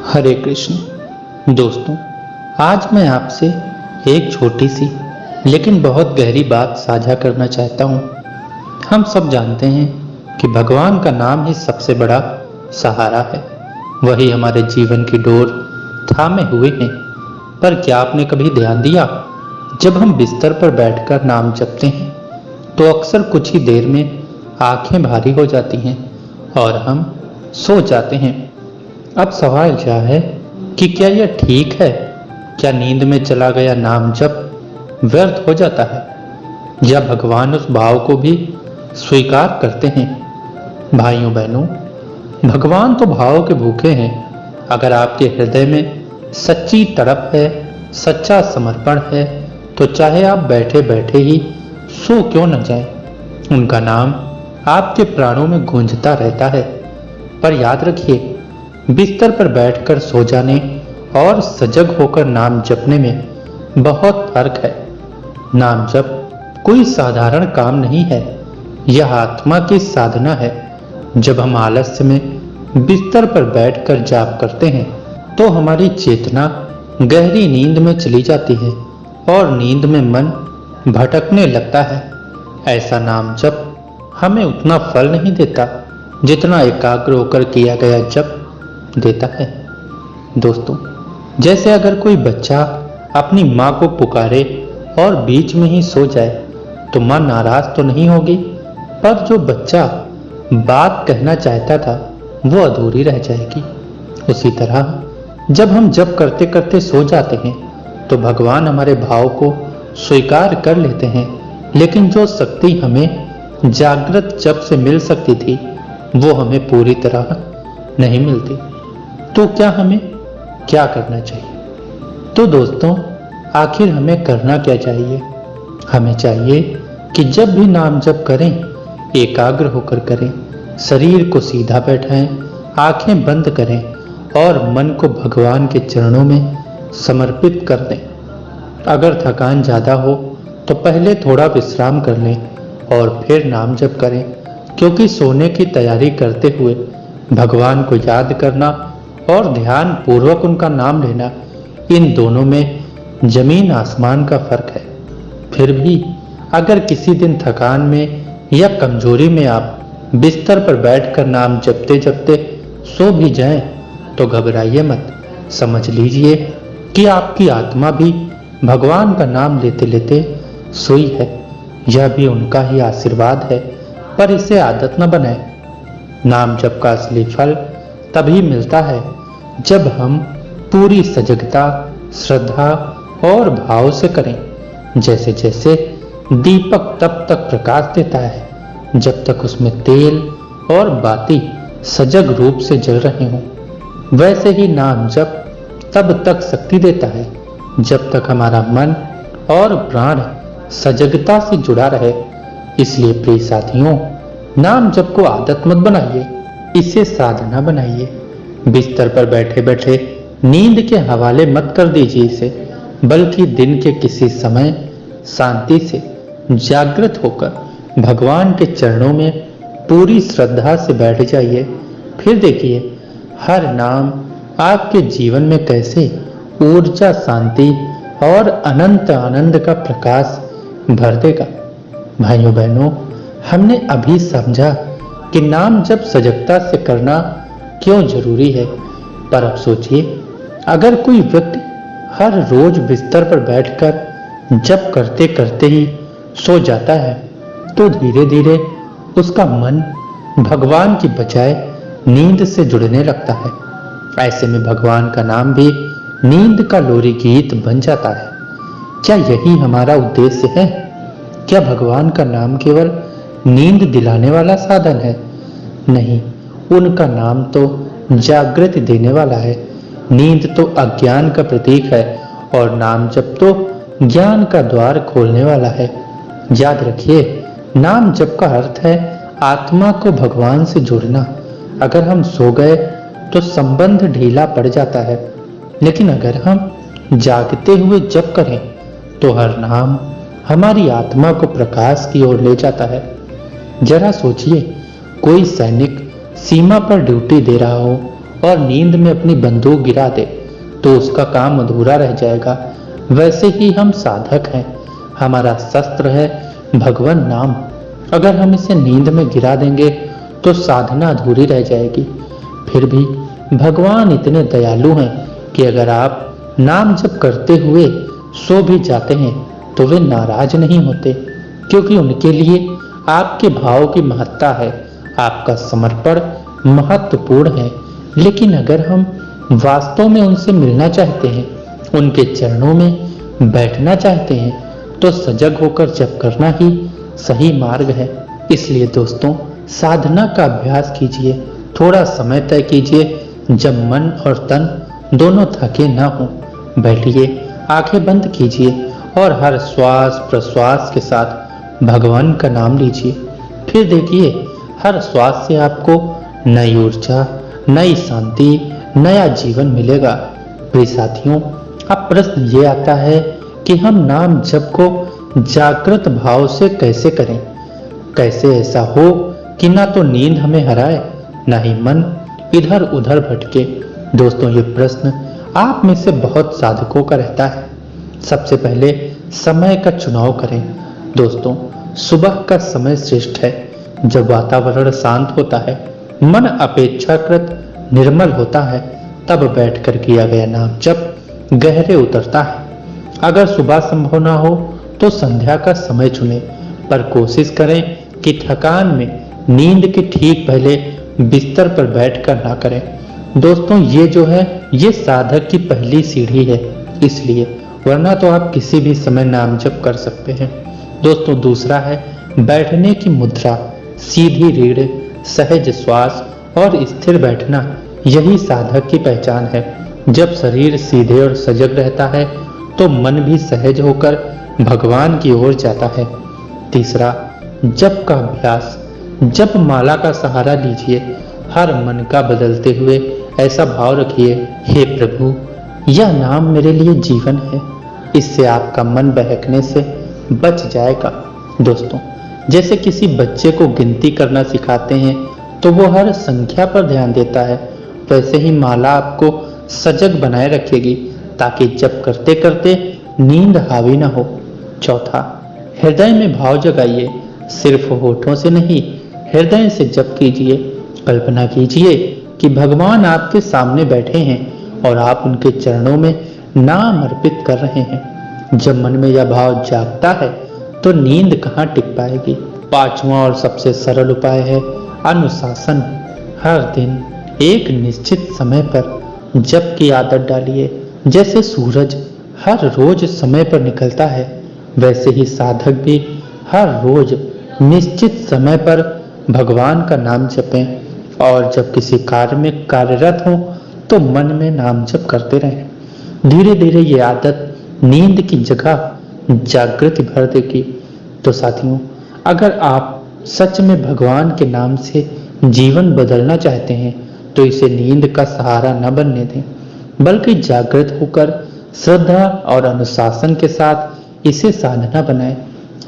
हरे कृष्ण। दोस्तों, आज मैं आपसे एक छोटी सी लेकिन बहुत गहरी बात साझा करना चाहता हूँ। हम सब जानते हैं कि भगवान का नाम ही सबसे बड़ा सहारा है। वही हमारे जीवन की डोर थामे हुए हैं। पर क्या आपने कभी ध्यान दिया, जब हम बिस्तर पर बैठकर नाम जपते हैं तो अक्सर कुछ ही देर में आंखें भारी हो जाती हैं और हम सो जाते हैं। अब सवाल यह है कि क्या यह ठीक है? क्या नींद में चला गया नाम जप व्यर्थ हो जाता है, या भगवान उस भाव को भी स्वीकार करते हैं? भाइयों बहनों, भगवान तो भाव के भूखे हैं। अगर आपके हृदय में सच्ची तड़प है, सच्चा समर्पण है, तो चाहे आप बैठे बैठे ही सो क्यों न जाए, उनका नाम आपके प्राणों में गूंजता रहता है। पर याद रखिए, बिस्तर पर बैठकर सो जाने और सजग होकर नाम जपने में बहुत फर्क है। नाम जप कोई साधारण काम नहीं है, यह आत्मा की साधना है। जब हम आलस्य में बिस्तर पर बैठकर जाप करते हैं तो हमारी चेतना गहरी नींद में चली जाती है और नींद में मन भटकने लगता है। ऐसा नाम जप हमें उतना फल नहीं देता जितना एकाग्र होकर किया गया जप देता है। दोस्तों, जैसे अगर कोई बच्चा अपनी माँ को पुकारे और बीच में ही सो जाए तो माँ नाराज तो नहीं होगी, पर जो बच्चा बात कहना चाहता था वो अधूरी रह जाएगी। उसी तरह जब हम जप करते करते सो जाते हैं तो भगवान हमारे भाव को स्वीकार कर लेते हैं, लेकिन जो शक्ति हमें जागृत जप से मिल सकती थी वो हमें पूरी तरह नहीं मिलती। तो हमें क्या करना चाहिए? तो दोस्तों, आखिर हमें करना क्या चाहिए? हमें चाहिए कि जब भी नाम जप करें, एकाग्र होकर करें, शरीर को सीधा बैठाएं, आंखें बंद करें और मन को भगवान के चरणों में समर्पित कर दें। अगर थकान ज़्यादा हो तो पहले थोड़ा विश्राम कर लें और फिर नाम जप करें, क्योंकि सोने की तैयारी करते हुए भगवान को याद करना और ध्यान पूर्वक उनका नाम लेना, इन दोनों में जमीन आसमान का फर्क है। फिर भी अगर किसी दिन थकान में या कमजोरी में आप बिस्तर पर बैठकर नाम जपते जपते सो भी जाएं, तो घबराइए मत। समझ लीजिए कि आपकी आत्मा भी भगवान का नाम लेते लेते सोई है। यह भी उनका ही आशीर्वाद है, पर इसे आदत न बनाएं। नाम जप का असली फल तभी मिलता है जब हम पूरी सजगता, श्रद्धा और भाव से करें। जैसे जैसे दीपक तब तक प्रकाश देता है जब तक उसमें तेल और बाती सजग रूप से जल रहे हों, वैसे ही नाम जप तब तक शक्ति देता है जब तक हमारा मन और प्राण सजगता से जुड़ा रहे। इसलिए प्रिय साथियों, नाम जप को आदत मत बनाइए, इसे साधना बनाइए। बिस्तर पर बैठे बैठे नींद के हवाले मत कर दीजिए इसे, बल्कि दिन के किसी समय शांति से जागृत होकर भगवान के चरणों में पूरी श्रद्धा से बैठ जाइए। फिर देखिए हर नाम आपके जीवन में कैसे ऊर्जा, शांति और अनंत आनंद का प्रकाश भर देगा। भाइयों बहनों, हमने अभी समझा कि नाम जप सजगता से करना क्यों जरूरी है। पर अब सोचिए, अगर कोई व्यक्ति हर रोज बिस्तर पर बैठकर जप करते करते ही सो जाता है तो धीरे धीरे उसका मन भगवान की बजाय नींद से जुड़ने लगता है। ऐसे में भगवान का नाम भी नींद का लोरी गीत बन जाता है। क्या यही हमारा उद्देश्य है? क्या भगवान का नाम केवल नींद दिलाने वाला साधन है? नहीं, उनका नाम तो जागृति देने वाला है। नींद तो अज्ञान का प्रतीक है और नाम जप तो ज्ञान का द्वार खोलने वाला है। याद रखिए, नाम जप का अर्थ है आत्मा को भगवान से जोड़ना। अगर हम सो गए तो संबंध ढीला पड़ जाता है, लेकिन अगर हम जागते हुए जप करें तो हर नाम हमारी आत्मा को प्रकाश की ओर ले जाता है। जरा सोचिए, कोई सैनिक सीमा पर ड्यूटी दे रहा हो और नींद में अपनी बंदूक गिरा दे तो उसका काम अधूरा रह जाएगा। वैसे ही हम साधक हैं, हमारा शस्त्र है भगवान नाम। अगर हम इसे नींद में गिरा देंगे तो साधना अधूरी रह जाएगी। फिर भी भगवान इतने दयालु हैं कि अगर आप नाम जप करते हुए सो भी जाते हैं तो वे नाराज नहीं होते, क्योंकि उनके लिए आपके भाव की महत्ता है, आपका समर्पण महत्वपूर्ण है। लेकिन अगर हम वास्तव में उनसे मिलना चाहते हैं, उनके चरणों में बैठना चाहते हैं, तो सजग होकर जप करना ही सही मार्ग है। इसलिए दोस्तों, साधना का अभ्यास कीजिए, थोड़ा समय तय कीजिए जब मन और तन दोनों थके ना हो। बैठिए, आंखें बंद कीजिए और हर श्वास प्रश्वास के साथ भगवान का नाम लीजिए। फिर देखिए, हर श्वास से आपको नई ऊर्जा, नई शांति, नया जीवन मिलेगा। प्रिय साथियों, अब प्रश्न ये आता है कि हम नाम जप को जागृत भाव से कैसे करें? कैसे ऐसा हो कि ना तो नींद हमें हराए, ना ही मन इधर उधर भटके। दोस्तों, ये प्रश्न आप में से बहुत साधकों का रहता है। सबसे पहले समय का चुनाव करें। दोस्तों, सुबह का समय श्रेष्ठ है, जब वातावरण शांत होता है, मन अपेक्षाकृत निर्मल होता है, तब बैठकर किया गया नाम जप गहरे उतरता है। अगर सुबह संभव ना हो तो संध्या का समय चुनें, पर कोशिश करें कि थकान में नींद के ठीक पहले बिस्तर पर बैठकर ना करें। दोस्तों, ये जो है ये साधक की पहली सीढ़ी है, इसलिए, वरना तो आप किसी भी समय नाम जप कर सकते हैं। दोस्तों, दूसरा है बैठने की मुद्रा। सीधी रीढ़, सहज श्वास और स्थिर बैठना, यही साधक की पहचान है। जब शरीर सीधे और सजग रहता है तो मन भी सहज होकर भगवान की ओर जाता है। तीसरा, जप का अभ्यास। जप माला का सहारा लीजिए। हर मन का बदलते हुए ऐसा भाव रखिए, हे प्रभु, यह नाम मेरे लिए जीवन है। इससे आपका मन बहकने से बच जाएगा। दोस्तों, जैसे किसी बच्चे को गिनती करना सिखाते हैं तो वो हर संख्या पर ध्यान देता है, वैसे ही माला आपको सजग बनाए रखेगी, ताकि जप करते करते नींद हावी न हो। चौथा, हृदय में भाव जगाइए। सिर्फ होठों से नहीं, हृदय से जप कीजिए। कल्पना कीजिए कि भगवान आपके सामने बैठे हैं और आप उनके चरणों में नाम अर्पित कर रहे हैं। जब मन में यह भाव जागता है तो नींद कहाँ टिक पाएगी। पांचवा और सबसे सरल उपाय है अनुशासन। हर दिन एक निश्चित समय पर जप की आदत डालिए। जैसे सूरज हर रोज समय पर निकलता है, वैसे ही साधक भी हर रोज निश्चित समय पर भगवान का नाम जपें और जब किसी कार्य में कार्यरत हो तो मन में नाम जप करते रहें। धीरे धीरे ये आदत नींद की जगह जागृति भर देगी। तो साथियों, अगर आप सच में भगवान के नाम से जीवन बदलना चाहते हैं तो इसे नींद का सहारा न बनने दें, बल्कि जागृत होकर श्रद्धा और अनुशासन के साथ इसे साधना बनाएं।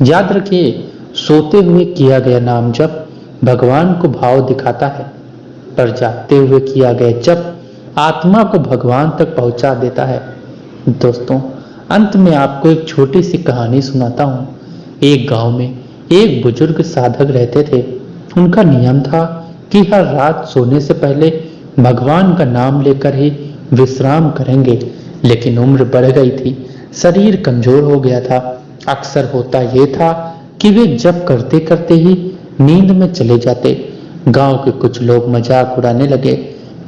याद रखिए, सोते हुए किया गया नाम जप भगवान को भाव दिखाता है, पर जागते हुए किया गया जप आत्मा को भगवान तक पहुंचा देता है। दोस्तों, अंत में आपको एक छोटी सी कहानी सुनाता हूँ। एक गांव में एक बुजुर्ग साधक रहते थे। उनका नियम था कि हर रात सोने से पहले भगवान का नाम लेकर ही विश्राम करेंगे। लेकिन उम्र बढ़ गई थी, शरीर कमजोर हो गया था। अक्सर होता यह था कि वे जप करते करते ही नींद में चले जाते। गांव के कुछ लोग मजाक उड़ाने लगे,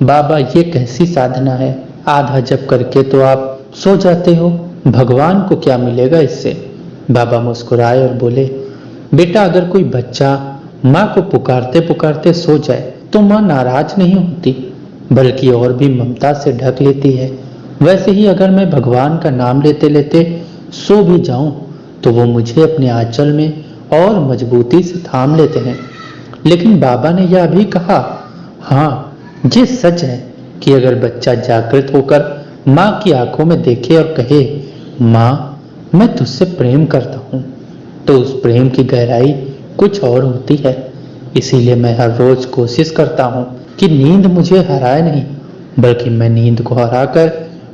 बाबा ये कैसी साधना है, आधा जप करके तो आप सो जाते हो, भगवान को क्या मिलेगा इससे। बाबा मुस्कुराए और बोले, बेटा, अगर कोई बच्चा माँ को पुकारते पुकारते सो जाए तो माँ नाराज नहीं होती, बल्कि और भी ममता से ढक लेती है। वैसे ही अगर मैं भगवान का नाम लेते लेते सो भी जाऊं तो वो मुझे अपने आंचल में और मजबूती से थाम लेते हैं। लेकिन बाबा ने यह भी कहा, हाँ, ये सच है कि अगर बच्चा जागृत होकर माँ की आंखों में देखे और कहे, माँ, मैं तुझसे प्रेम करता हूँ, तो उस प्रेम की गहराई कुछ और होती है। इसीलिए मैं हर रोज कोशिश करता हूँ कि नींद मुझे हराए नहीं बल्कि मैं नींद को हराकर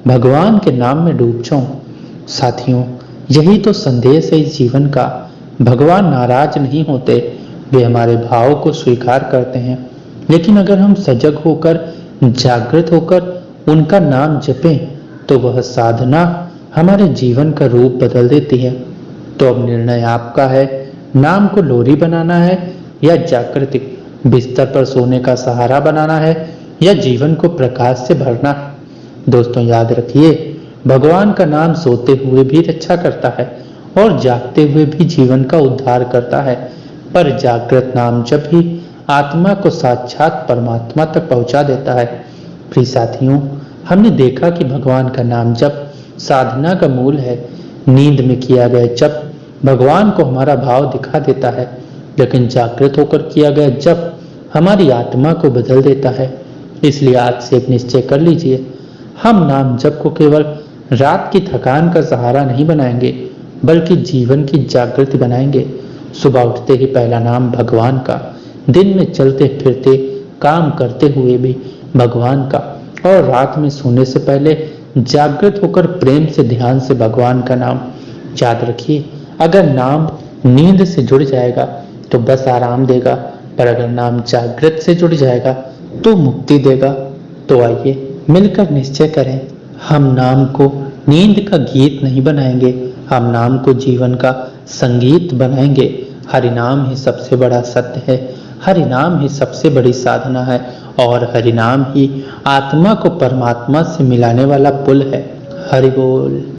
भगवान के नाम में डूब जाऊं। साथियों, यही तो संदेश है इस जीवन का। भगवान नाराज नहीं होते, वे हमारे भाव को स्वीकार करते हैं। लेकिन अगर हम सजग होकर, जागृत होकर उनका नाम जपें तो वह साधना हमारे जीवन का रूप बदल देती है। तो अब निर्णय आपका है, नाम को लोरी बनाना है या जागृति, बिस्तर पर सोने का सहारा बनाना है या जीवन को प्रकाश से भरना है। दोस्तों, याद रखिए, भगवान का नाम सोते हुए भी रक्षा करता है और जागते हुए भी जीवन का उद्धार करता है। पर जागृत नाम जब ही आत्मा को साक्षात परमात्मा तक पहुंचा देता है। प्रिय साथियों, हमने देखा कि भगवान का नाम जप साधना का मूल है। नींद में किया गया जप भगवान को हमारा भाव दिखा देता है, लेकिन जागृत होकर किया गया जप हमारी आत्मा को बदल देता है। इसलिए आज से एक निश्चय कर लीजिए, हम नाम जप को केवल रात की थकान का सहारा नहीं बनाएंगे, बल्कि जीवन की जागृति बनाएंगे। सुबह उठते ही पहला नाम भगवान का, दिन में चलते फिरते काम करते हुए भी भगवान का, और रात में सोने से पहले जागृत होकर प्रेम से ध्यान से भगवान का नाम। याद रखिए, अगर नाम नींद से जुड़ जाएगा तो बस आराम देगा, पर अगर नाम जागृत से जुड़ जाएगा तो मुक्ति देगा। तो आइए मिलकर निश्चय करें, हम नाम को नींद का गीत नहीं बनाएंगे, हम नाम को जीवन का संगीत बनाएंगे। हरिनाम ही सबसे बड़ा सत्य है, हरिनाम ही सबसे बड़ी साधना है, और हरिनाम ही आत्मा को परमात्मा से मिलाने वाला पुल है। हरि बोल।